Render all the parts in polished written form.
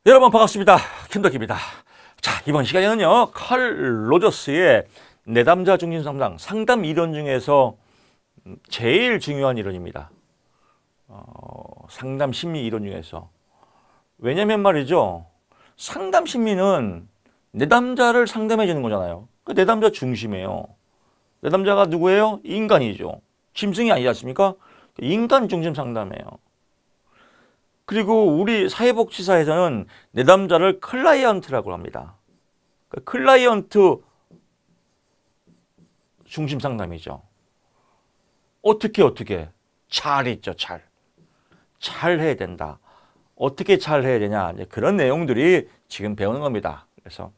여러분 반갑습니다. 김덕기입니다. 자, 이번 시간에는요, 칼 로저스의 내담자 중심 상담 이론 중에서 제일 중요한 이론입니다. 상담 심리 이론 중에서. 왜냐면 말이죠, 상담 심리는 내담자를 상담해 주는 거잖아요. 그 내담자 중심이에요. 내담자가 누구예요? 인간이죠. 짐승이 아니지 않습니까? 인간 중심 상담이에요. 그리고 우리 사회복지사에서는 내담자를 클라이언트라고 합니다. 클라이언트 중심 상담이죠. 어떻게 잘 있죠. 잘 해야 된다. 어떻게 잘 해야 되냐, 이제 그런 내용들이 지금 배우는 겁니다. 그래서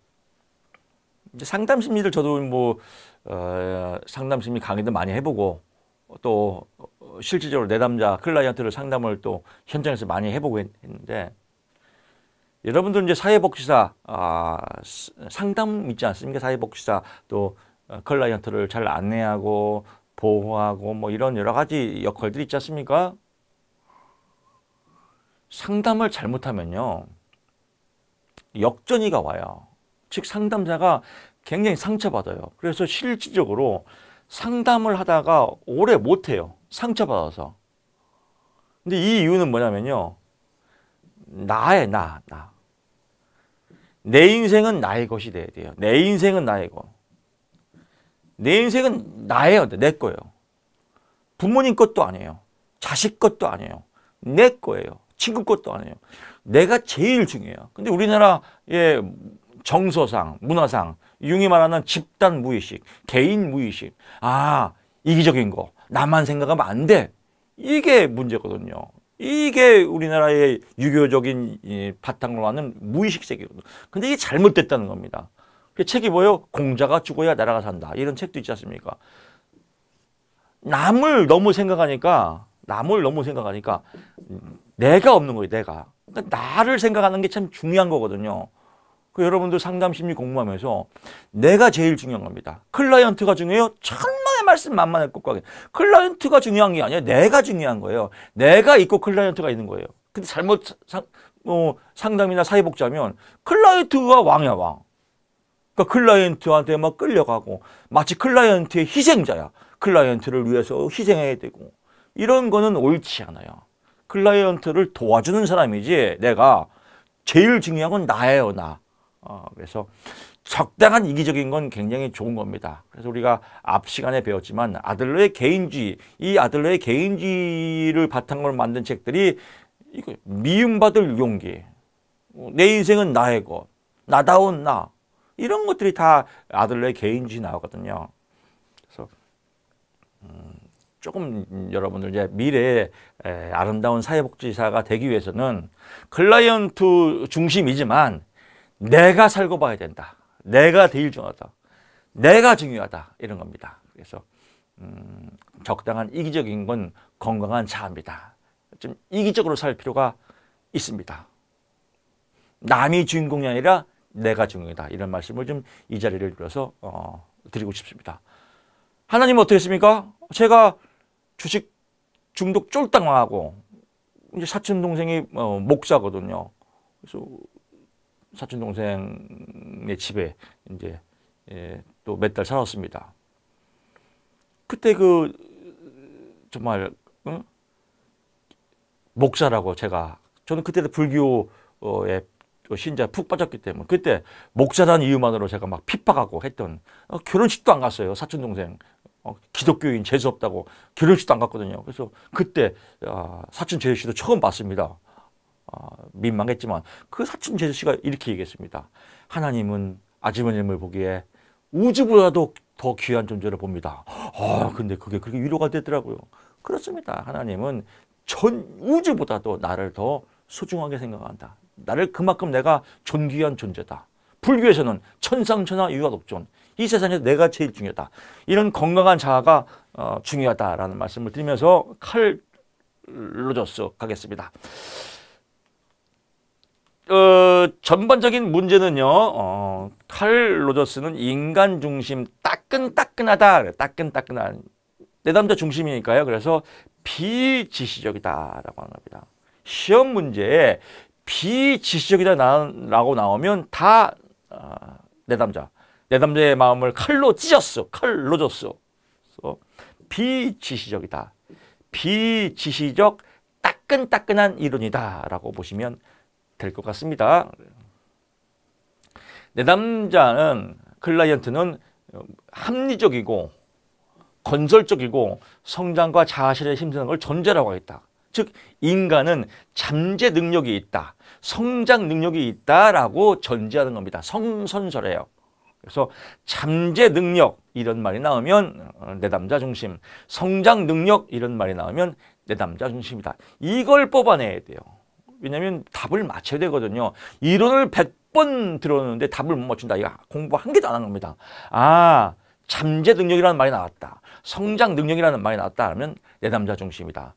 이제 상담 심리를 저도 상담 심리 강의도 많이 해보고, 또 실질적으로 내담자 클라이언트를 상담을 또 현장에서 많이 해보고 했는데, 여러분들 이제 사회복지사 상담 있지 않습니까? 사회복지사 또 클라이언트를 잘 안내하고 보호하고 뭐 이런 여러 가지 역할들이 있지 않습니까? 상담을 잘못하면요, 역전이가 와요. 즉 상담자가 굉장히 상처받아요. 그래서 실질적으로 상담을 하다가 오래 못해요. 상처받아서. 근데 이 이유는 뭐냐면요, 나. 내 인생은 나의 것이 돼야 돼요. 내 인생은 나의 것. 내 인생은 나예요. 내 거예요. 부모님 것도 아니에요. 자식 것도 아니에요. 내 거예요. 친구 것도 아니에요. 내가 제일 중요해요. 근데 우리나라의 정서상, 문화상 융히 말하는 집단 무의식, 개인 무의식, 이기적인 거, 나만 생각하면 안 돼, 이게 문제거든요. 이게 우리나라의 유교적인 바탕으로 하는 무의식 세계거든요. 근데 이게 잘못됐다는 겁니다. 그 책이 뭐예요? 공자가 죽어야 나라가 산다, 이런 책도 있지 않습니까? 남을 너무 생각하니까 내가 없는 거예요. 내가. 그러니까 나를 생각하는 게 참 중요한 거거든요. 여러분들 상담 심리 공부하면서 내가 제일 중요한 겁니다. 클라이언트가 중요해요? 천만의 말씀 만만의 꽃가게. 클라이언트가 중요한 게 아니에요. 내가 중요한 거예요. 내가 있고 클라이언트가 있는 거예요. 근데 잘못 상담이나 사회복지하면 클라이언트가 왕이야, 왕. 그러니까 클라이언트한테 막 끌려가고 마치 클라이언트의 희생자야. 클라이언트를 위해서 희생해야 되고, 이런 거는 옳지 않아요. 클라이언트를 도와주는 사람이지, 내가 제일 중요한 건 나예요, 나. 그래서 적당한 이기적인 건 굉장히 좋은 겁니다. 그래서 우리가 앞 시간에 배웠지만 아들러의 개인주의, 이 아들러의 개인주의를 바탕으로 만든 책들이 이거 미움받을 용기, 내 인생은 나의 것, 나다운 나, 이런 것들이 다 아들러의 개인주의 나오거든요. 그래서 조금 여러분들 이제 미래의 아름다운 사회복지사가 되기 위해서는 클라이언트 중심이지만 내가 살고 봐야 된다. 내가 제일 중요하다. 내가 중요하다. 이런 겁니다. 그래서 적당한 이기적인 건 건강한 자아입니다. 좀 이기적으로 살 필요가 있습니다. 남이 주인공이 아니라 내가 중요하다. 이런 말씀을 좀 이 자리를 빌어서 드리고 싶습니다. 하나님은 어떻게 했습니까? 제가 주식 중독 쫄딱 망하고, 이제 사촌 동생이 목사거든요. 그래서 사촌 동생의 집에 이제 또 몇 달 살았습니다. 그때 정말 목사라고 저는 그때도 불교의 신자에 푹 빠졌기 때문에 그때 목사라는 이유만으로 제가 막 핍박하고 했던, 결혼식도 안 갔어요. 사촌 동생 기독교인 재수 없다고 결혼식도 안 갔거든요. 그래서 그때 사촌 재수 씨도 처음 봤습니다. 민망했지만 그 사촌 재수 씨가 이렇게 얘기했습니다. 하나님은 아주버님을 보기에 우주보다도 더 귀한 존재를 봅니다. 근데 그게 그렇게 위로가 되더라고요. 그렇습니다. 하나님은 전 우주보다도 나를 더 소중하게 생각한다. 나를 그만큼 내가 존귀한 존재다. 불교에서는 천상천하 유아독존, 이 세상에서 내가 제일 중요하다. 이런 건강한 자아가 중요하다라는 말씀을 드리면서 칼 로저스 가겠습니다. 전반적인 문제는요, 칼 로저스는 인간 중심, 따끈따끈하다, 따끈따끈한 내담자 중심이니까요. 그래서 비지시적이다라고 합니다. 시험 문제에 비지시적이다라고 나오면 다 내담자의 마음을 칼로 찢었어. 칼로 줬어. 그래서 비지시적이다. 비지시적 따끈따끈한 이론이다라고 보시면 될 것 같습니다. 내담자는 클라이언트는 합리적이고 건설적이고 성장과 자아실현에 힘쓰는 걸 전제라고 하겠다. 즉 인간은 잠재 능력이 있다. 성장 능력이 있다라고 전제하는 겁니다. 성선설해요. 그래서 잠재 능력 이런 말이 나오면 내담자 중심, 성장 능력 이런 말이 나오면 내담자 중심이다. 이걸 뽑아내야 돼요. 왜냐하면 답을 맞춰야 되거든요. 이론을 100번 들었는데 답을 못 맞춘다. 이거 공부 한 개도 안 한 겁니다. 아, 잠재 능력이라는 말이 나왔다. 성장 능력이라는 말이 나왔다 하면 내담자 중심이다.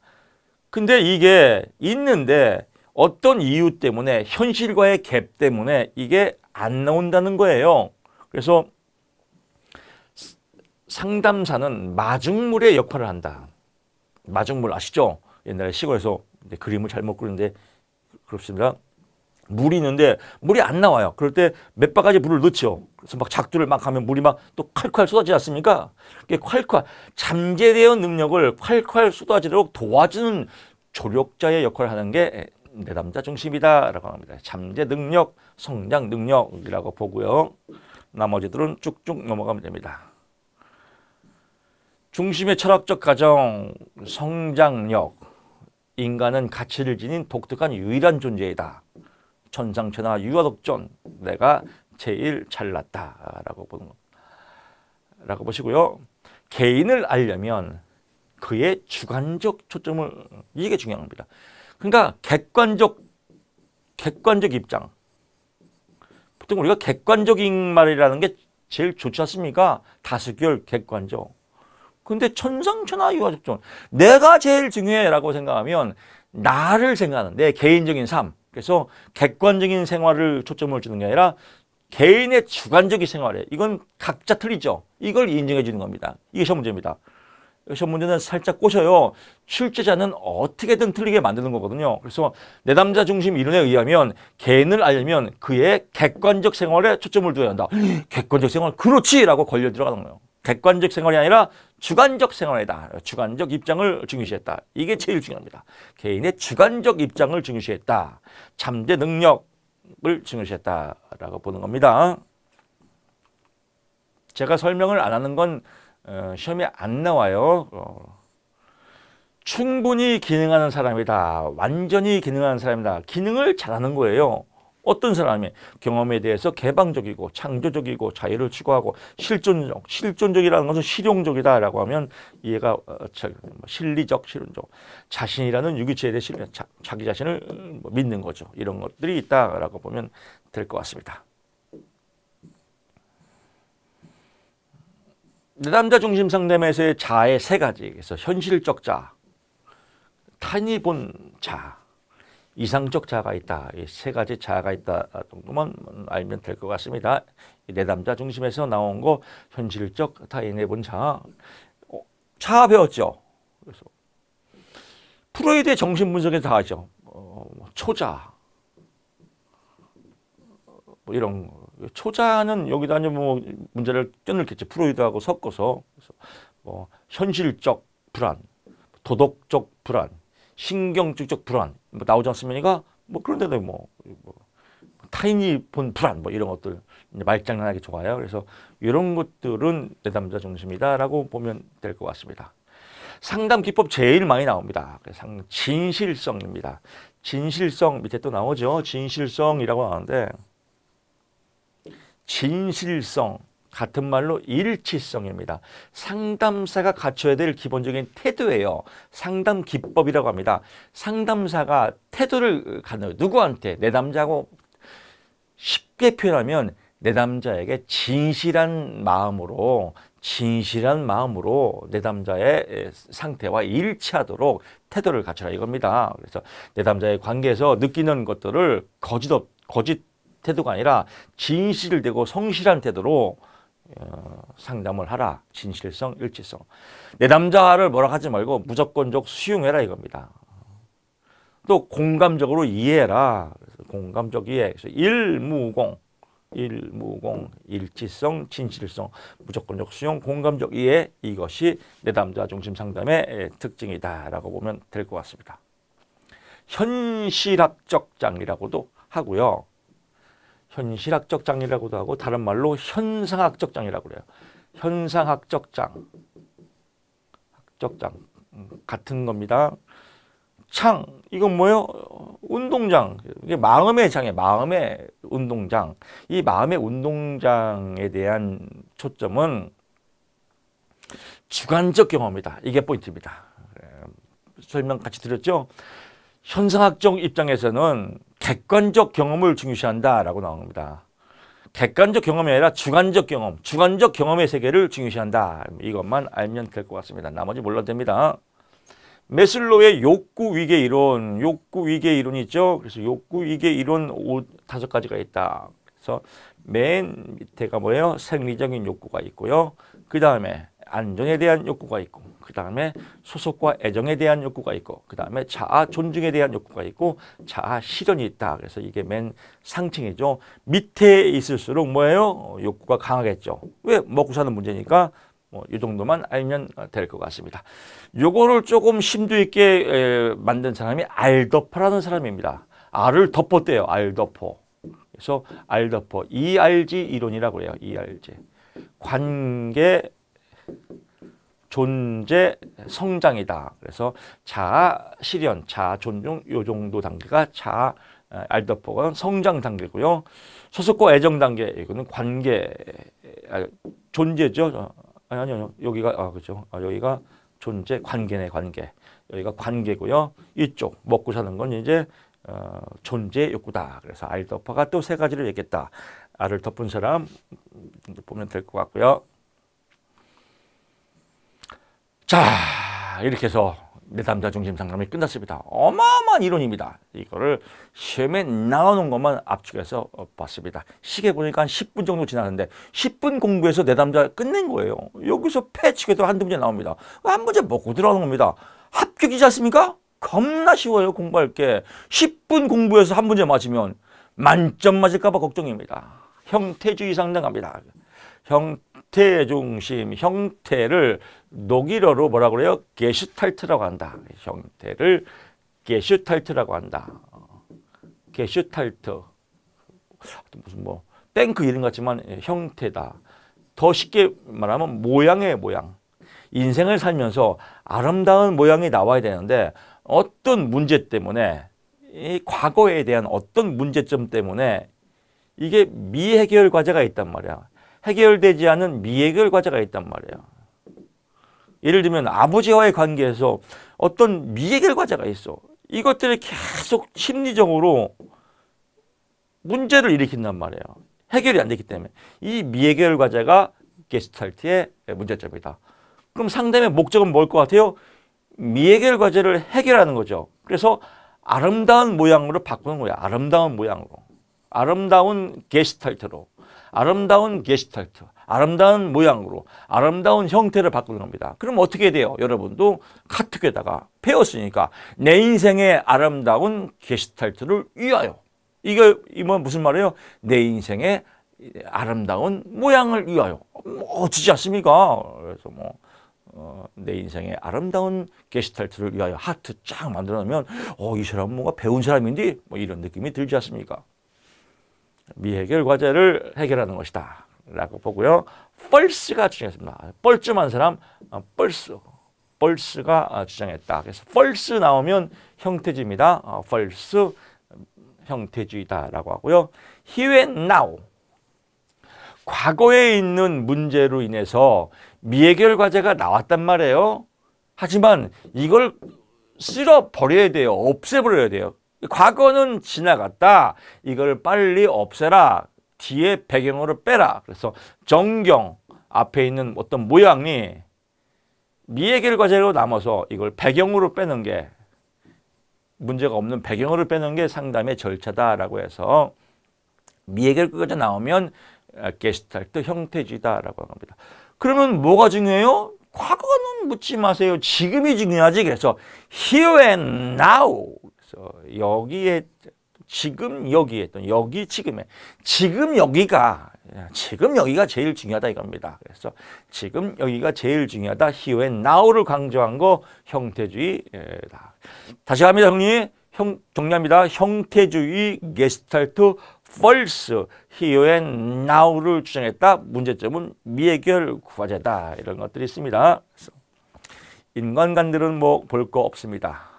근데 이게 있는데 어떤 이유 때문에 현실과의 갭 때문에 이게 안 나온다는 거예요. 그래서 상담사는 마중물의 역할을 한다. 마중물 아시죠? 옛날에 시골에서 그림을 잘못 그리는데 그렇습니다. 물이 있는데 물이 안 나와요. 그럴 때 몇 바가지 물을 넣죠. 그래서 막 작두를 막 하면 물이 막 또 콸콸 쏟아지지 않습니까? 이게 콸콸 잠재되어 능력을 콸콸 쏟아지도록 도와주는 조력자의 역할을 하는 게 내담자 중심이다라고 합니다. 잠재 능력, 성장 능력이라고 보고요. 나머지들은 쭉쭉 넘어가면 됩니다. 중심의 철학적 가정, 성장력. 인간은 가치를 지닌 독특한 유일한 존재이다. 천상천하 유아독존. 내가 제일 잘났다라고 보는 거. 라고 보시고요. 개인을 알려면 그의 주관적 초점을 이게 중요한 겁니다. 그러니까 객관적 입장. 보통 우리가 객관적인 말이라는 게 제일 좋지 않습니까? 다수결 객관적. 근데 천상천하 유아독존. 내가 제일 중요해라고 생각하면 나를 생각하는 내 개인적인 삶. 그래서 객관적인 생활을 초점을 주는 게 아니라 개인의 주관적인 생활에 이건 각자 틀리죠. 이걸 인정해 주는 겁니다. 이게 시험 문제입니다. 시험 문제는 살짝 꼬셔요. 출제자는 어떻게든 틀리게 만드는 거거든요. 그래서 내담자 중심 이론에 의하면 개인을 알려면 그의 객관적 생활에 초점을 두어야 한다. 객관적 생활 그렇지라고 걸려 들어가는 거예요. 객관적 생활이 아니라 주관적 생활이다. 주관적 입장을 중요시했다. 이게 제일 중요합니다. 개인의 주관적 입장을 중요시했다. 잠재 능력을 중요시했다라고 보는 겁니다. 제가 설명을 안 하는 건 시험에 안 나와요. 충분히 기능하는 사람이다. 완전히 기능하는 사람이다. 기능을 잘하는 거예요. 어떤 사람이 경험에 대해서 개방적이고 창조적이고 자유를 추구하고 실존적이라는 것은 실용적이다라고 하면 이해가 실리적, 실용적. 자신이라는 유기체에 대해 자기 자신을 믿는 거죠. 이런 것들이 있다라고 보면 될 것 같습니다. 내담자 중심 상담에서의 자아의 세 가지. 그래서 현실적 자, 타인이 본 자, 이상적 자아가 있다. 이 세 가지 자아가 있다 정도만 알면 될 것 같습니다. 내담자 중심에서 나온 거 현실적 타인의 본 자아. 자아 배웠죠. 그래서 프로이드의 정신 분석에 다 하죠. 초자. 뭐 이런 초자는 여기다 뭐 문제를 껴넣겠죠. 프로이드하고 섞어서. 그래서 뭐 현실적 불안, 도덕적 불안, 신경질적 불안 뭐 나오지 않습니까? 뭐 그런데도 뭐 타인이 본 불안 뭐 이런 것들 말장난하기 좋아요. 그래서 이런 것들은 내담자 중심이다라고 보면 될 것 같습니다. 상담 기법 제일 많이 나옵니다. 진실성입니다. 진실성 밑에 또 나오죠. 진실성이라고 하는데 진실성 같은 말로 일치성입니다. 상담사가 갖춰야 될 기본적인 태도예요. 상담 기법이라고 합니다. 상담사가 태도를 갖는 거예요. 누구한테? 내담자하고 쉽게 표현하면 내담자에게 진실한 마음으로 내담자의 상태와 일치하도록 태도를 갖춰라 이겁니다. 그래서 내담자의 관계에서 느끼는 것들을 거짓 태도가 아니라 진실되고 성실한 태도로 상담을 하라. 진실성, 일치성. 내담자를 뭐라 하지 말고 무조건적 수용해라 이겁니다. 또 공감적으로 이해해라. 공감적 이해. 그래서 일무공, 일치성, 진실성, 무조건적 수용, 공감적 이해, 이것이 내담자 중심 상담의 특징이다라고 보면 될 것 같습니다. 현실학적 장이라고도 하고요. 현실학적 장이라고도 하고 다른 말로 현상학적 장이라고 그래요. 현상학적 장, 학적 장 같은 겁니다. 창, 이건 뭐예요? 운동장. 이게 마음의 장이에요. 마음의 운동장. 이 마음의 운동장에 대한 초점은 주관적 경험이다. 이게 포인트입니다. 설명 같이 드렸죠? 현상학적 입장에서는 객관적 경험을 중요시한다라고 나옵니다. 객관적 경험이 아니라 주관적 경험, 주관적 경험의 세계를 중요시한다. 이것만 알면 될 것 같습니다. 나머지 몰라도 됩니다. 메슬로우의 욕구 위계 이론, 욕구 위계 이론이 있죠. 그래서 욕구 위계 이론 5가지가 있다. 그래서 맨 밑에가 뭐예요? 생리적인 욕구가 있고요. 그 다음에 안전에 대한 욕구가 있고, 그 다음에 소속과 애정에 대한 욕구가 있고, 그 다음에 자아 존중에 대한 욕구가 있고, 자아 실현이 있다. 그래서 이게 맨 상층이죠. 밑에 있을수록 뭐예요? 욕구가 강하겠죠. 왜? 먹고 사는 문제니까. 이 정도만 알면 될 것 같습니다. 요거를 조금 심도 있게 만든 사람이 알더퍼라는 사람입니다. R을 덮었대요. 알더퍼. 그래서 알더퍼, ERG 이론이라고 해요. ERG. 관계, 존재, 성장이다. 그래서 자아 실현, 자아 존중 요 정도 단계가 자아 알더퍼가 성장 단계고요. 소속과 애정 단계 이거는 관계 존재죠. 아니요. 여기가 그렇죠. 여기가 존재 관계네 관계. 여기가 관계고요. 이쪽 먹고 사는 건 이제 존재 욕구다. 그래서 알더퍼가 또 3가지를 얘기했다. 알을 덮은 사람 보면 될 것 같고요. 자, 이렇게 해서 내담자 중심 상담이 끝났습니다. 어마어마한 이론입니다. 이거를 시험에 나오는 것만 압축해서 봤습니다. 시계 보니까 한 10분 정도 지났는데 10분 공부해서 내담자 끝낸 거예요. 여기서 패치해도 한두 문제 나옵니다. 한 문제 먹고 들어가는 겁니다. 합격이지 않습니까? 겁나 쉬워요. 공부할 게. 10분 공부해서 한 문제 맞으면 만점 맞을까 봐 걱정입니다. 형태주의 상담합니다. 형태 중심, 형태를 독일어로 뭐라고 그래요? 게슈탈트라고 한다. 형태를 게슈탈트라고 한다. 게슈탈트. 무슨 뭐 뱅크 이름 같지만 형태다. 더 쉽게 말하면 모양의 모양. 인생을 살면서 아름다운 모양이 나와야 되는데 어떤 문제 때문에 이 과거에 대한 어떤 문제점 때문에 이게 미해결 과제가 있단 말이야. 해결되지 않은 미해결 과제가 있단 말이야. 예를 들면 아버지와의 관계에서 어떤 미해결 과제가 있어. 이것들이 계속 심리적으로 문제를 일으킨단 말이에요. 해결이 안 되기 때문에. 이 미해결 과제가 게스탈트의 문제점이다. 그럼 상담의 목적은 뭘 것 같아요? 미해결 과제를 해결하는 거죠. 그래서 아름다운 모양으로 바꾸는 거야. 아름다운 모양으로. 아름다운 게스탈트로. 아름다운 게스탈트. 아름다운 모양으로. 아름다운 형태를 바꾸는 겁니다. 그럼 어떻게 돼요? 여러분도 카톡에다가 배웠으니까 내 인생의 아름다운 게스탈트를 위하여. 이건 무슨 말이에요? 내 인생의 아름다운 모양을 위하여. 어찌지 않습니까? 그래서 내 인생의 아름다운 게스탈트를 위하여 하트 쫙 만들어 놓으면 이 사람은 뭔가 배운 사람인데 이런 느낌이 들지 않습니까? 미해결 과제를 해결하는 것이다 라고 보고요. 펄스가 주장했습니다. 뻘쭘한 사람 펄스가 주장했다. 그래서 펄스 나오면 형태주의입니다. 펄스 형태주의다 라고 하고요. Here and now. 과거에 있는 문제로 인해서 미해결 과제가 나왔단 말이에요. 하지만 이걸 쓸어버려야 돼요. 없애버려야 돼요. 과거는 지나갔다. 이걸 빨리 없애라. 뒤에 배경으로 빼라. 그래서 정경 앞에 있는 어떤 모양이 미해결 과제로 남아서 이걸 배경으로 빼는 게 문제가 없는 배경으로 빼는 게 상담의 절차다라고 해서 미해결 과제 나오면 게스탈트 형태주의다라고 합니다. 그러면 뭐가 중요해요? 과거는 묻지 마세요. 지금이 중요하지. 그래서 here and now. 그래서 여기에 지금 여기에 또 여기 지금에 지금 여기가 제일 중요하다 이겁니다. 그래서 지금 여기가 제일 중요하다. here and now를 강조한 거 형태주의다. 다시 합니다, 형님. 정리합니다. 형태주의 게스탈트 false here and now를 주장했다. 문제점은 미해결 과제다. 이런 것들이 있습니다. 인간관들은 뭐 볼 거 없습니다.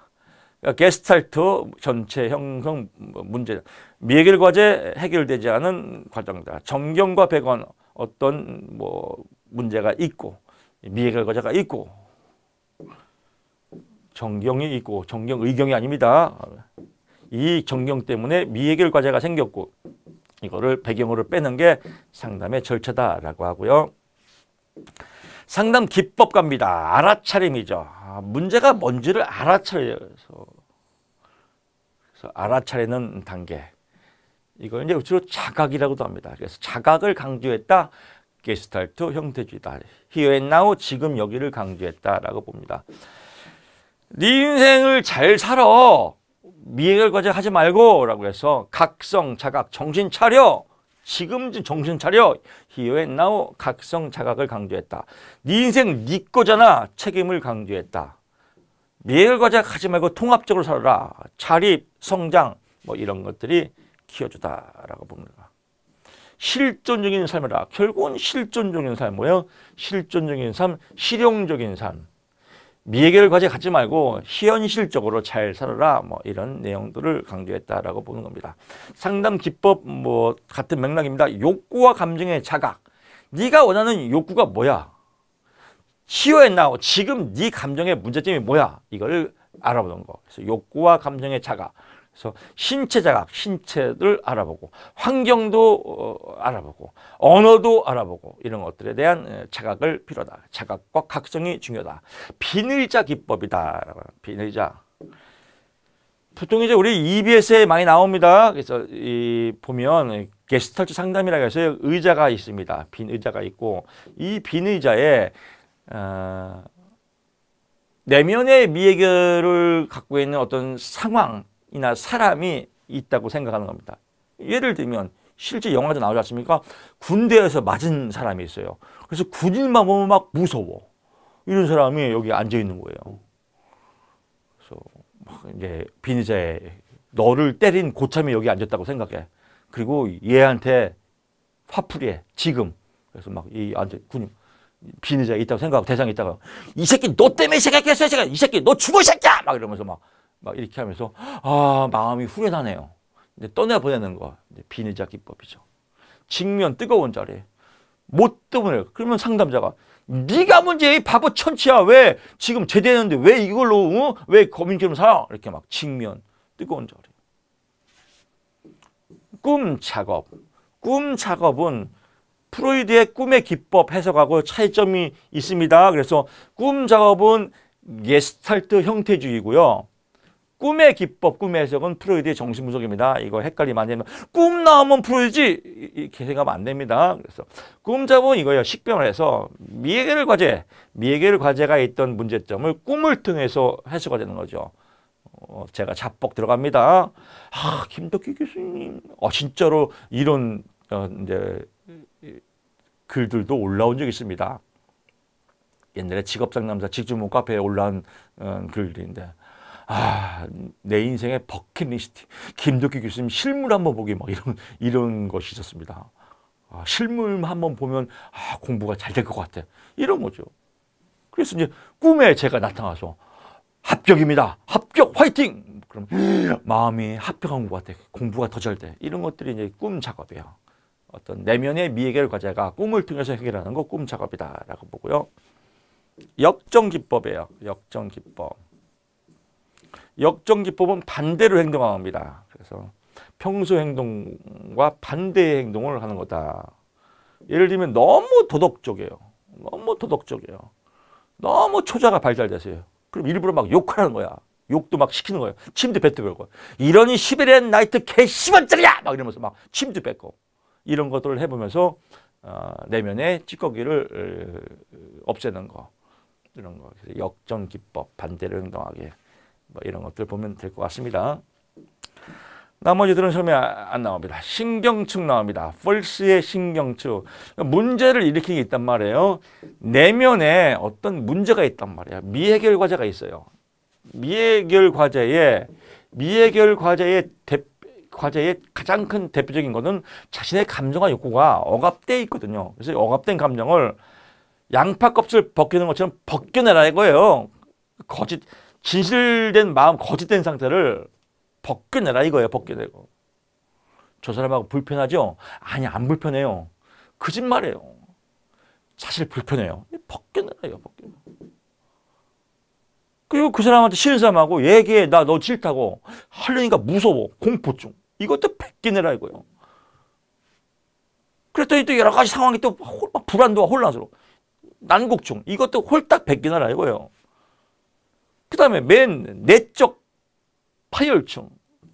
게스탈트 전체 형성 문제, 미해결 과제 해결되지 않은 과정이다. 정경과 백원 어떤 뭐 문제가 있고 미해결 과제가 있고 정경이 있고 정경 의경이 아닙니다. 이 정경 때문에 미해결 과제가 생겼고 이거를 배경으로 빼는 게 상담의 절차다라고 하고요. 상담 기법갑니다. 알아차림이죠. 문제가 뭔지를 알아차려서 알아차리는 단계. 이걸 이제 주로 자각이라고도 합니다. 그래서 자각을 강조했다. 게스탈트 형태주의다. here and now 지금 여기를 강조했다라고 봅니다. 네 인생을 잘 살아. 미해결 과제 하지 말고 라고 해서 각성, 자각, 정신 차려. 지금 정신 차려. here and now 각성, 자각을 강조했다. 네 인생 네 거잖아. 책임을 강조했다. 미해결 과제 하지 말고 통합적으로 살아라. 자립, 성장 뭐 이런 것들이 키워주다라고 봅니다. 실존적인 삶이라. 결국은 실존적인 삶 뭐예요? 실존적인 삶, 실용적인 삶. 미해결 과제 갖지 말고 현실적으로 잘 살아라. 뭐 이런 내용들을 강조했다라고 보는 겁니다. 상담 기법 뭐 같은 맥락입니다. 욕구와 감정의 자각. 네가 원하는 욕구가 뭐야? here and now 지금 네 감정의 문제점이 뭐야? 이걸 알아보는 거. 그래서 욕구와 감정의 자각. 그래서 신체 자각, 신체를 알아보고 환경도 알아보고 언어도 알아보고 이런 것들에 대한 자각을 필요하다. 자각과 각성이 중요하다. 비의자 기법이다. 비의자. 보통 이제 우리 EBS에 많이 나옵니다. 그래서 보면 게스탈트 상담이라고 해서 의자가 있습니다. 빈 의자가 있고 이 빈 의자에 내면의 미해결을 갖고 있는 어떤 상황이나 사람이 있다고 생각하는 겁니다. 예를 들면 실제 영화도 나오지 않습니까? 군대에서 맞은 사람이 있어요. 그래서 군인만 보면 막 무서워. 이런 사람이 여기 앉아 있는 거예요. 그래서 막 이제 빈 의자에 너를 때린 고참이 여기 앉았다고 생각해. 그리고 얘한테 화풀이해. 지금. 그래서 막 이 앉아 군인 빈 의자에 있다고 생각하고 대상이 있다가 이 새끼 너 때문에 생각했어. 이 새끼 너 죽어 이 새끼야. 막 이러면서 막 이렇게 하면서 마음이 후련하네요. 이제 떠내보내는 거. 빈 의자 기법이죠. 직면 뜨거운 자리. 못 떠보내요. 그러면 상담자가 네가 문제야. 이 바보 천치야. 왜 지금 제대했는데 왜 이걸로 왜 거민처럼 살아? 이렇게 막 직면 뜨거운 자리. 꿈 작업. 꿈 작업은 프로이드의 꿈의 기법 해석하고 차이점이 있습니다. 그래서 꿈 작업은 게스탈트 형태주의고요. 꿈의 기법, 꿈의 해석은 프로이드의 정신분석입니다. 이거 헷갈리면 안 되면 꿈 나오면 프로이드지 이렇게 생각하면 안 됩니다. 그래서 꿈 작업은 이거예요. 식별을 해서 미해결 과제가 있던 문제점을 꿈을 통해서 해소가 되는 거죠. 제가 자뻑 들어갑니다. 김덕기 교수님, 진짜로 이런 이제 글들도 올라온 적이 있습니다. 옛날에 직업상담사 직주문 카페에 올라온 글들인데 내 인생의 버킷리스트 김덕기 교수님 실물 한번 보기 막 이런 것이 있었습니다. 실물 한번 보면 공부가 잘 될 것 같아. 이런 거죠. 그래서 이제 꿈에 제가 나타나서 합격입니다. 합격 화이팅! 그럼 마음이 합격한 것 같아. 공부가 더 잘 돼. 이런 것들이 이제 꿈 작업이에요. 어떤 내면의 미해결 과제가 꿈을 통해서 해결하는 거 꿈 작업이다라고 보고요. 역정 기법이에요. 역정 기법. 역정 기법은 반대로 행동합니다. 그래서 평소 행동과 반대의 행동을 하는 거다. 예를 들면 너무 도덕적이에요. 너무 도덕적이에요. 너무 초자가 발달돼서요. 그럼 일부러 막 욕하는 거야. 욕도 막 시키는 거예요. 침도 뱉고 그러고. 이러니 시베리안 나이트 개 10원짜리야! 막 이러면서 막 침도 뱉고. 이런 것들을 해보면서 내면의 찌꺼기를 없애는 거. 이런 거. 역정 기법, 반대로 행동하게. 뭐 이런 것들 보면 될 것 같습니다. 나머지들은 처음에 안 나옵니다. 신경축 나옵니다. false의 신경축. 문제를 일으키는 게 있단 말이에요. 내면에 어떤 문제가 있단 말이야. 미해결 과제가 있어요. 미해결 과제의 가장 큰 대표적인 것은 자신의 감정과 욕구가 억압되어 있거든요. 그래서 억압된 감정을 양파 껍질 벗기는 것처럼 벗겨내라 이거예요. 진실된 마음, 거짓된 상태를 벗겨내라 이거예요. 벗겨내고. 저 사람하고 불편하죠? 아니, 안 불편해요. 거짓말이에요. 사실 불편해요. 벗겨내라 이거. 벗겨내. 그리고 그 사람한테 싫은 사람하고 얘기해. 나 너 싫다고. 하려니까 무서워. 공포증. 이것도 벗겨내라 이거예요. 그랬더니 또 여러 가지 상황이 또 불안도와 혼란스러워. 난국증. 이것도 홀딱 벗겨내라 이거예요. 그 다음에 맨 내적 파열증.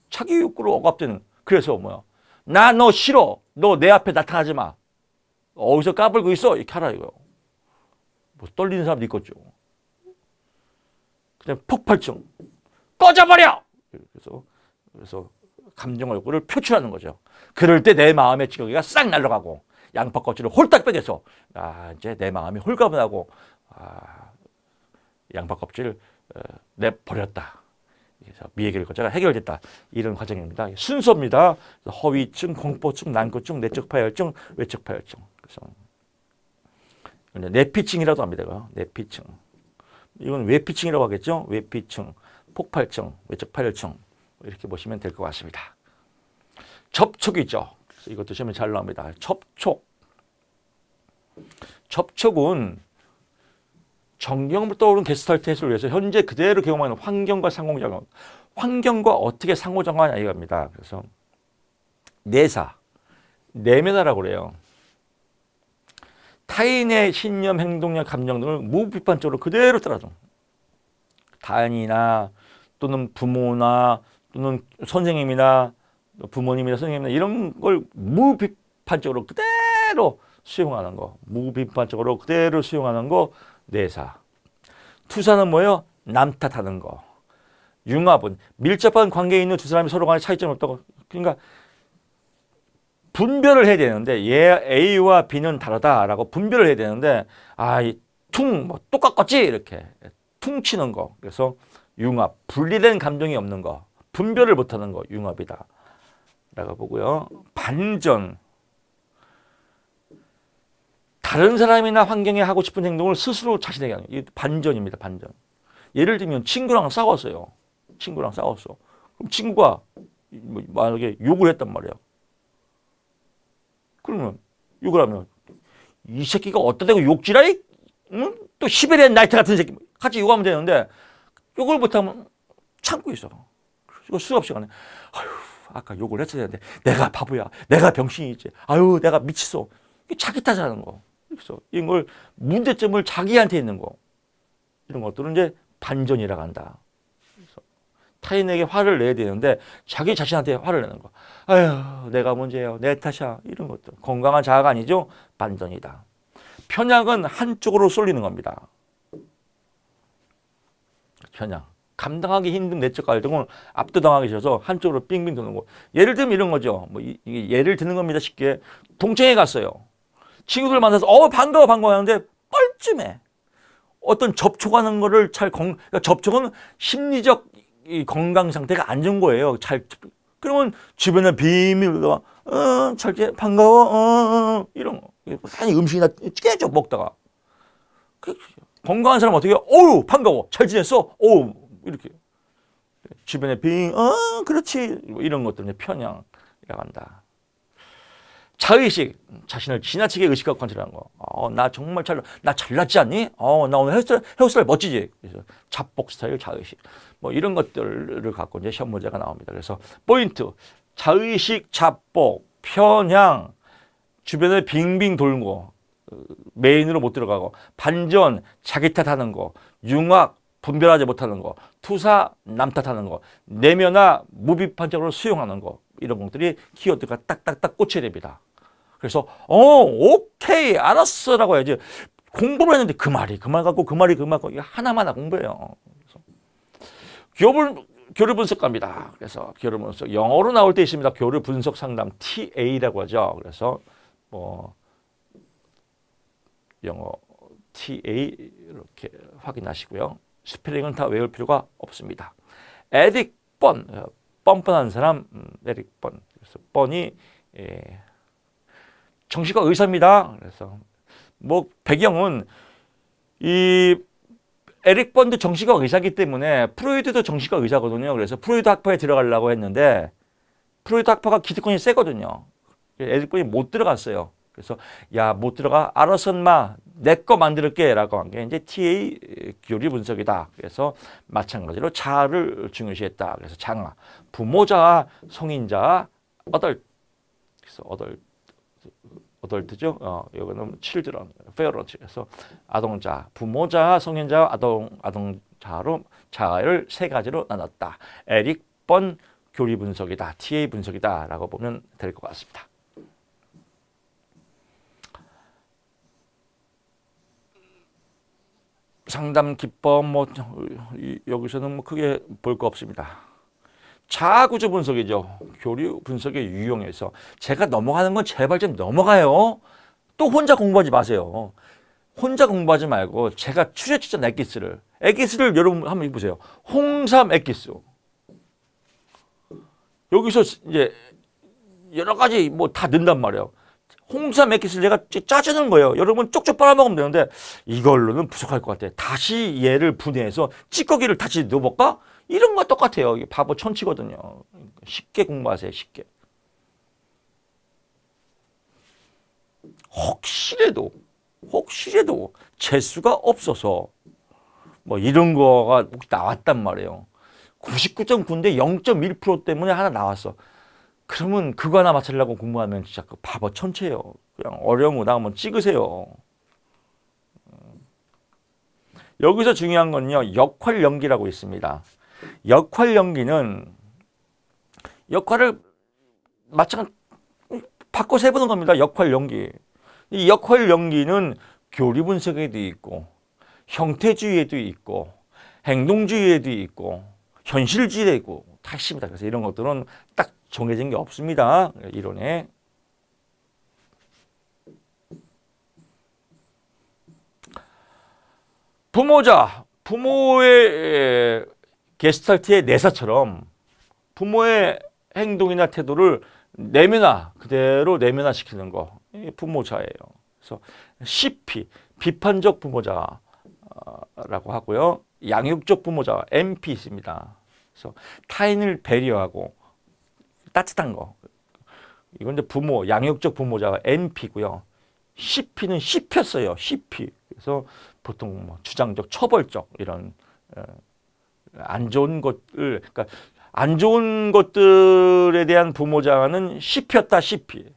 자기 욕구로 억압되는. 그래서 뭐야. 나 너 싫어. 너 내 앞에 나타나지 마. 어디서 까불고 있어. 이렇게 하라 이거요. 뭐 떨리는 사람도 있겠죠. 그다음에 폭발증. 꺼져버려. 그래서 감정과 욕구를 표출하는 거죠. 그럴 때 내 마음의 지렁이가 싹 날아가고 양파 껍질을 홀딱 빼내서 이제 내 마음이 홀가분하고 양파 껍질을 내버렸다. 그래서 미해결 과제가 해결됐다. 이런 과정입니다. 순서입니다. 허위증, 공포증, 난고증, 내적 파열증, 외적 파열증. 그래서 내피증이라도 합니다. 이거. 내피증. 이건 외피증이라고 하겠죠. 외피증, 폭발증, 외적 파열증. 이렇게 보시면 될 것 같습니다. 접촉이죠. 이것도 시험에 잘 나옵니다. 접촉은 정경부터 떠오른 게스탈트 해소를 위해서 현재 그대로 경험하는 환경과 상호작용. 환경과 어떻게 상호작용하냐 이겁니다. 그래서 내사, 내면화라고 그래요. 타인의 신념, 행동력, 감정 등을 무비판적으로 그대로 따라줘. 타인이나 또는 부모나 또는 선생님이나 부모님이나 선생님이나 이런 걸 무비판적으로 그대로 수용하는 거. 무비판적으로 그대로 수용하는 거. 내사. 투사는 뭐예요? 남 탓하는 거. 융합은 밀접한 관계에 있는 두 사람이 서로 간에 차이점이 없다고. 그러니까 분별을 해야 되는데 얘 A와 B는 다르다라고 분별을 해야 되는데 뭐 똑같겠지 이렇게 퉁치는 거. 그래서 융합, 분리된 감정이 없는 거, 분별을 못하는 거 융합이다 라고 보고요. 반전, 다른 사람이나 환경에 하고 싶은 행동을 스스로 자신에게 하는 거. 이게 반전입니다. 반전. 예를 들면 친구랑 싸웠어요. 친구랑 싸웠어. 그럼 친구가 만약에 욕을 했단 말이야. 그러면 욕을 하면 이 새끼가 어디다 대고 욕지라이? 응? 또 시베리안 나이트 같은 새끼 같이 욕하면 되는데 욕을 못하면 참고 있어. 이거 수업 시간에 아까 욕을 했어야 되는데 내가 바보야. 내가 병신이지. 내가 미쳤어. 자기 탓하는 거. 그래서 이걸 문제점을 자기한테 있는 거. 이런 것들은 이제 반전이라고 한다. 그래서 타인에게 화를 내야 되는데 자기 자신한테 화를 내는 거. 내가 문제예요. 내 탓이야. 이런 것들. 건강한 자아가 아니죠. 반전이다. 편향은 한쪽으로 쏠리는 겁니다. 편향. 감당하기 힘든 내적 갈등을 압도당하기 싫어서 한쪽으로 빙빙 도는 거. 예를 들면 이런 거죠. 이게 예를 드는 겁니다. 쉽게. 동창회 갔어요. 친구들 만나서 반가워 하는데 뻘쭘해. 어떤 접촉하는 거를 그러니까 접촉은 심리적 건강 상태가 안 좋은 거예요. 그러면 주변에 비밀로 잘 반가워 이런 거. 아니 음식이나 깨져 먹다가. 건강한 사람 어떻게 해요? 반가워. 잘 지냈어? 이렇게. 주변에 그렇지. 이런 것들은 편향이라고 한다. 자의식, 자신을 지나치게 의식하고 관찰하는 거. 나 정말 나 잘났지 않니? 나 오늘 헤어스타일 멋지지? 그래서 잡복 스타일, 자의식. 뭐 이런 것들을 갖고 이제 시험 문제가 나옵니다. 그래서 포인트, 자의식, 잡복, 편향, 주변에 빙빙 돌는 거, 메인으로 못 들어가고, 반전, 자기 탓하는 거, 융합, 분별하지 못하는 거, 투사, 남 탓하는 거, 내면화, 무비판적으로 수용하는 거. 이런 것들이 키워드가 딱딱딱 꽂혀야 됩니다. 그래서 오케이 알았어 라고 해야지. 공부를 했는데 그 말 갖고 그 말 갖고 이거 하나마나 공부해요. 그래서 기업을 교류 분석가입니다. 그래서 교류 분석 영어로 나올 때 있습니다. 교류 분석 상담 TA라고 하죠. 그래서 뭐 영어 TA 이렇게 확인하시고요. 스펠링은 다 외울 필요가 없습니다. 에릭 뻔뻔한 사람 에릭 뻔. 그래서 뻔이 정신과 의사입니다. 그래서 뭐 배경은 이 에릭 뻔도 정신과 의사이기 때문에 프로이드도 정신과 의사거든요. 그래서 프로이드 학파에 들어가려고 했는데 프로이드 학파가 기득권이 세거든요. 에릭 뻔이 못 들어갔어요. 그래서 야, 못 들어가? 알아서 마. 내 거 만들게 라고 한 게 이제 TA 교류 분석이다. 그래서 마찬가지로 자아를 중요시했다. 그래서 장아, 부모자, 성인자, 그래서 어덜트죠. 이거는 children, parent. 그래서 아동자, 부모자, 성인자, 아동자로 자아를 세 가지로 나눴다. 에릭 번 교류 분석이다. TA 분석이다. 라고 보면 될 것 같습니다. 상담 기법 뭐 여기서는 뭐 크게 볼 거 없습니다. 자아구조 분석이죠. 교류 분석의 유형에서 제가 넘어가는 건 제발 좀 넘어가요. 또 혼자 공부하지 마세요. 혼자 공부하지 말고 제가 추려주던 엑기스를 여러분 한번 해보세요. 홍삼 엑기스. 여기서 이제 여러 가지 뭐 다 넣는단 말이에요. 홍삼 엑기스를 내가 짜주는 거예요. 여러분 쪽쪽 빨아먹으면 되는데 이걸로는 부족할 것 같아요. 다시 얘를 분해해서 찌꺼기를 다시 넣어볼까? 이런 거 똑같아요. 이게 바보 천치거든요. 쉽게 공부하세요. 쉽게. 혹시라도 재수가 없어서 뭐 이런 거가 나왔단 말이에요. 99.9인데 0.1% 때문에 하나 나왔어. 그러면 그거 하나 맞추려고 공부하면 진짜 그 바보 천체예요. 그냥 어려운 거 나오면 찍으세요. 여기서 중요한 건요. 역할 연기라고 있습니다. 역할 연기는 역할을 바꿔서 해보는 겁니다. 역할 연기. 이 역할 연기는 교류 분석에도 있고 형태주의에도 있고 행동주의에도 있고 현실주의에도 있고 다 있습니다. 그래서 이런 것들은 딱 정해진 게 없습니다. 이론에. 부모의 게스탈트의 내사처럼 부모의 행동이나 태도를 그대로 내면화시키는 거. 이게 부모자예요. 그래서 CP, 비판적 부모자라고 하고요. 양육적 부모자, MP 있습니다. 그래서 타인을 배려하고 따뜻한 거. 이건 이제 양육적 부모자가 MP고요. CP는 씹혔어요. CP. 그래서 보통 뭐 주장적, 처벌적 이런 안 좋은 것들, 그러니까 안 좋은 것들에 대한 부모자는 씹혔다, CP.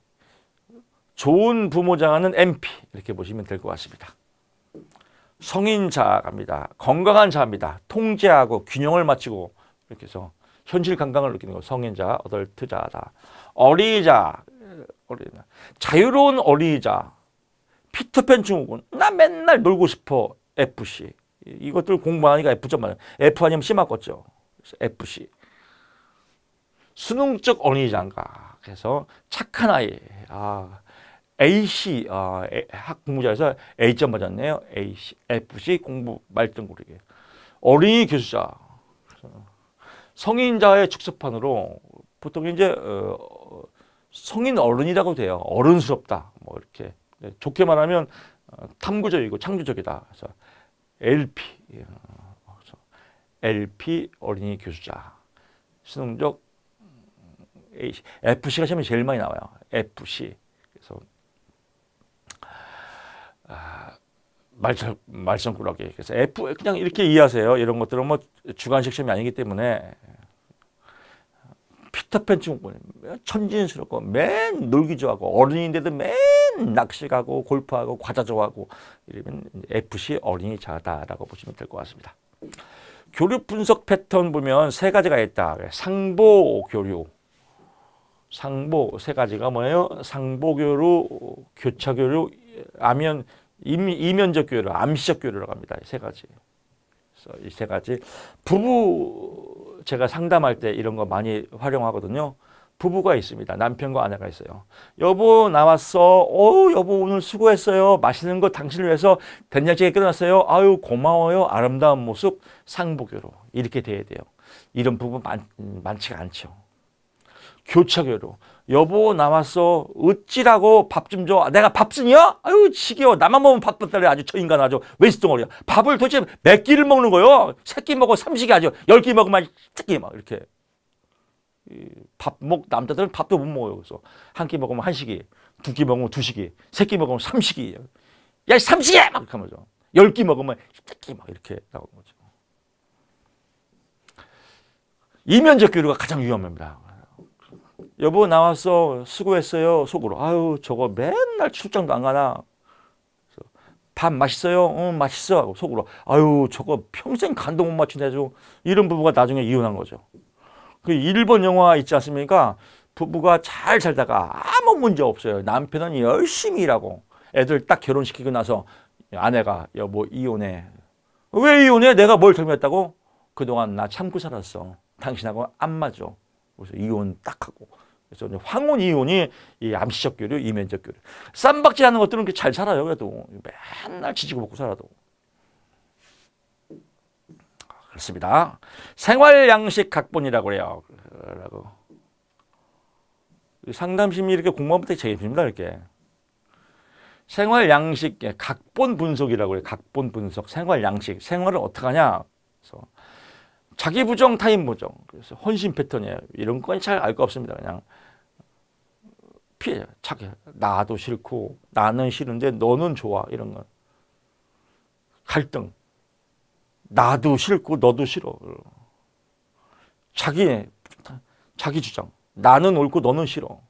좋은 부모자는 MP. 이렇게 보시면 될 것 같습니다. 성인 자아입니다. 건강한 자아입니다. 통제하고 균형을 맞추고 이렇게 해서 현실 감각을 느끼는 거. 성인자, 어덜트 자다. 어린이자, 자유로운 어린이자. 피터팬 증후군. 나 맨날 놀고 싶어. FC. 이것들 공부하니까 F점 맞아요. F 아니면 C 맞겠죠. 그래서 FC. 수능적 어린이장가. 그래서 착한 아이. AC. 학공부자에서 A점 맞았네요. AC. FC 공부 말등고르게. 어린이 교수자. 성인자의 축소판으로 보통 이제 성인 어른이라고 돼요. 어른스럽다. 뭐 이렇게 좋게 말하면 탐구적이고 창조적이다. 그래서 LP 어린이 교수자. 수능적 AC. FC가 시험에 제일 많이 나와요. FC. 그래서 말썽꾸러기. 그래서 F 그냥 이렇게 이해하세요. 이런 것들은 뭐 주관식 시험이 아니기 때문에 피터팬 증후군 천진스럽고 맨 놀기 좋아하고 어른인데도 맨 낚시 가고 골프하고 과자 좋아하고 이러면 FC 어린이 자다라고 보시면 될 것 같습니다. 교류 분석 패턴 보면 세 가지가 있다. 상보 교류. 상보 세 가지가 뭐예요? 상보 교류, 교차 교류, 이면적 교류, 암시적 교류라고 합니다. 세 가지. 그래서 이 세 가지 부부 제가 상담할 때 이런 거 많이 활용하거든요. 부부가 있습니다. 남편과 아내가 있어요. 여보 나왔어. 여보 오늘 수고했어요. 맛있는 거 당신을 위해서 된장찌개 끓여놨어요. 아유 고마워요. 아름다운 모습 상보교로 이렇게 돼야 돼요. 이런 부부 많지가 않죠. 교차교로 여보 나왔어. 어찌라고 밥 좀 줘. 내가 밥 쓰냐? 아유 지겨워. 나만 먹으면 밥 받달래. 아주 저 인간 아주 웨스트덩어리야. 밥을 도대체 몇 끼를 먹는 거요? 3끼 먹어 3식이 아주 10끼 먹으면 10끼 막 이렇게. 남자들은 밥도 못 먹어요. 그래서 한 끼 먹으면 1식이, 2끼 먹으면 2식이, 3끼 먹으면 3식이. 야 3식이! 막 이렇게 하면서 10끼 먹으면 10끼 막 이렇게 나오는 거죠. 이면적 교류가 가장 위험합니다. 여보 나왔어. 수고했어요. 속으로. 아유 저거 맨날 출장도 안 가나. 밥 맛있어요? 응 맛있어. 속으로. 아유 저거 평생 간도 못 맞춘다. 이런 부부가 나중에 이혼한 거죠. 그 일본 영화 있지 않습니까? 부부가 잘 살다가 아무 문제 없어요. 남편은 열심히 일하고 애들 딱 결혼시키고 나서 아내가 여보 이혼해. 왜 이혼해? 내가 뭘 잘못했다고? 그동안 나 참고 살았어. 당신하고 안 맞아. 그래서 이혼 딱 하고. 그래서 황혼 이혼이 이 암시적 교류, 이면적 교류. 쌈박질하는 것들은 잘 살아요. 그래도 맨날 지지고 먹고 살아도. 그렇습니다. 생활 양식 각본이라고 그래요. 상담심리 이렇게 공부하면 되게 재밌습니다. 이렇게 생활 양식 각본 분석이라고 해요. 각본 분석, 생활 양식. 생활을 어떻게 하냐? 그래서 자기 부정, 타인 부정. 그래서 헌신 패턴이에요. 이런 건 잘 알 거 없습니다. 그냥 피해요. 자기 나도 싫고 나는 싫은데 너는 좋아. 이런 건 갈등. 나도 싫고 너도 싫어. 자기 주장. 나는 옳고 너는 싫어.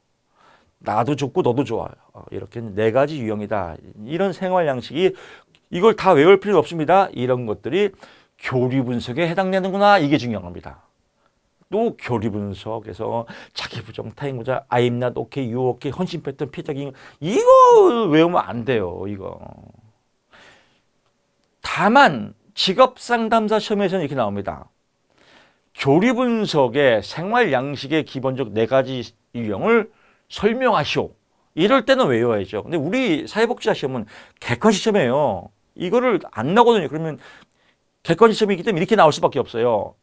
나도 좋고 너도 좋아요. 이렇게 4가지 유형이다. 이런 생활 양식이 이걸 다 외울 필요 없습니다. 이런 것들이 교리 분석에 해당되는구나. 이게 중요한 겁니다. 또 교리 분석에서 자기 부정, 타인 부정, I'm not okay, you okay, 헌신 패턴, 피해자기 이거 외우면 안 돼요. 이거. 다만 직업 상담사 시험에서는 이렇게 나옵니다. 교리 분석의 생활 양식의 기본적 4가지 유형을 설명하시오. 이럴 때는 외워야죠. 근데 우리 사회복지사 시험은 객관식 시험이에요. 이거를 안 나거든요. 그러면 객관식 시험이기 때문에 이렇게 나올 수밖에 없어요.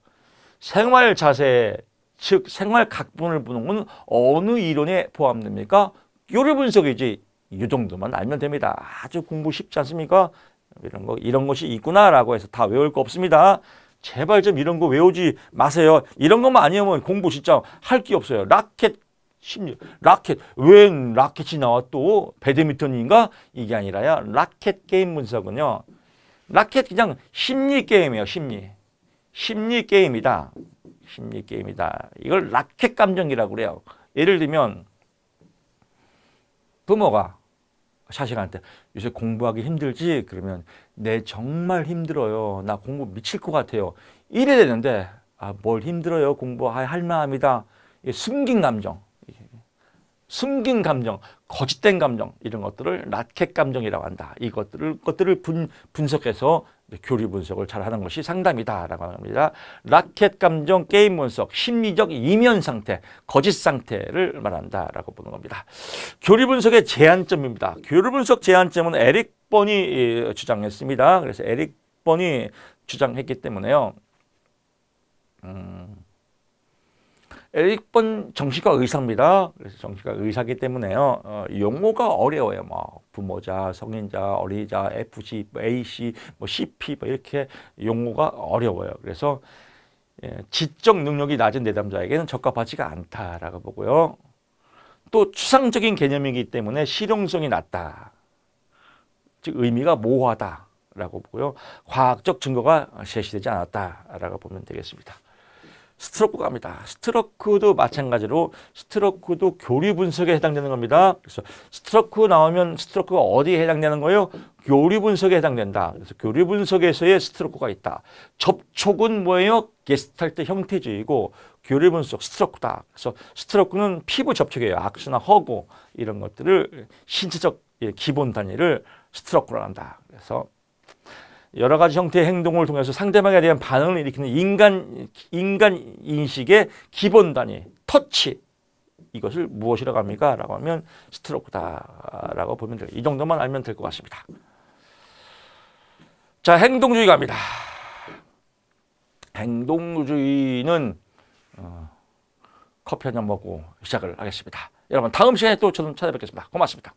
생활 자세, 즉 생활 각본을 보는 건 어느 이론에 포함됩니까? 교리 분석이지. 이 정도만 알면 됩니다. 아주 공부 쉽지 않습니까? 이런 것이 있구나라고 해서 다 외울 거 없습니다. 제발 좀 이런 거 외우지 마세요. 이런 것만 아니면 공부 진짜 할 게 없어요. 라켓 심리, 라켓. 웬 라켓이 나와 또? 배드민턴인가? 이게 아니라요. 라켓 게임 분석은요. 라켓 그냥 심리 게임이에요. 심리 게임이다. 심리 게임이다. 이걸 라켓 감정이라고 그래요. 예를 들면 부모가 자식한테 요새 공부하기 힘들지? 그러면 네 정말 힘들어요. 나 공부 미칠 것 같아요. 이래 되는데 뭘 힘들어요? 공부할 마음이다. 숨긴 감정, 거짓된 감정 이런 것들을 라켓 감정이라고 한다. 것들을 분석해서 교리 분석을 잘하는 것이 상담이다라고 합니다. 라켓 감정, 게임 분석, 심리적 이면 상태, 거짓 상태를 말한다라고 보는 겁니다. 교리 분석의 제한점입니다. 교리 분석 제한점은 에릭 번이 주장했습니다. 그래서 에릭 번이 주장했기 때문에요. 에릭 번 정신과 의사입니다. 그래서 정신과 의사이기 때문에요. 용어가 어려워요. 뭐 부모자, 성인자, 어린이자, FC, AC, 뭐 CP 뭐 이렇게 용어가 어려워요. 그래서 지적 능력이 낮은 내담자에게는 적합하지가 않다라고 보고요. 또 추상적인 개념이기 때문에 실용성이 낮다. 즉 의미가 모호하다라고 보고요. 과학적 증거가 제시되지 않았다라고 보면 되겠습니다. 스트로크 갑니다. 스트로크도 마찬가지로 스트로크도 교리 분석에 해당되는 겁니다. 그래서 스트로크 나오면 스트로크가 어디에 해당되는 거예요? 교리 분석에 해당된다. 그래서 교리 분석에서의 스트로크가 있다. 접촉은 뭐예요? 게스탈트 형태주의고 교리 분석 스트로크다. 그래서 스트로크는 피부 접촉이에요. 악수나 허구 이런 것들을 신체적 기본 단위를 스트로크로 한다. 그래서 여러 가지 형태의 행동을 통해서 상대방에 대한 반응을 일으키는 인간 인식의 기본 단위, 터치. 이것을 무엇이라고 합니까? 라고 하면 스트로크다라고 보면 돼요. 이 정도만 알면 될 것 같습니다. 자, 행동주의 갑니다. 행동주의는 커피 한 잔 먹고 시작을 하겠습니다. 여러분 다음 시간에 또 저는 찾아뵙겠습니다. 고맙습니다.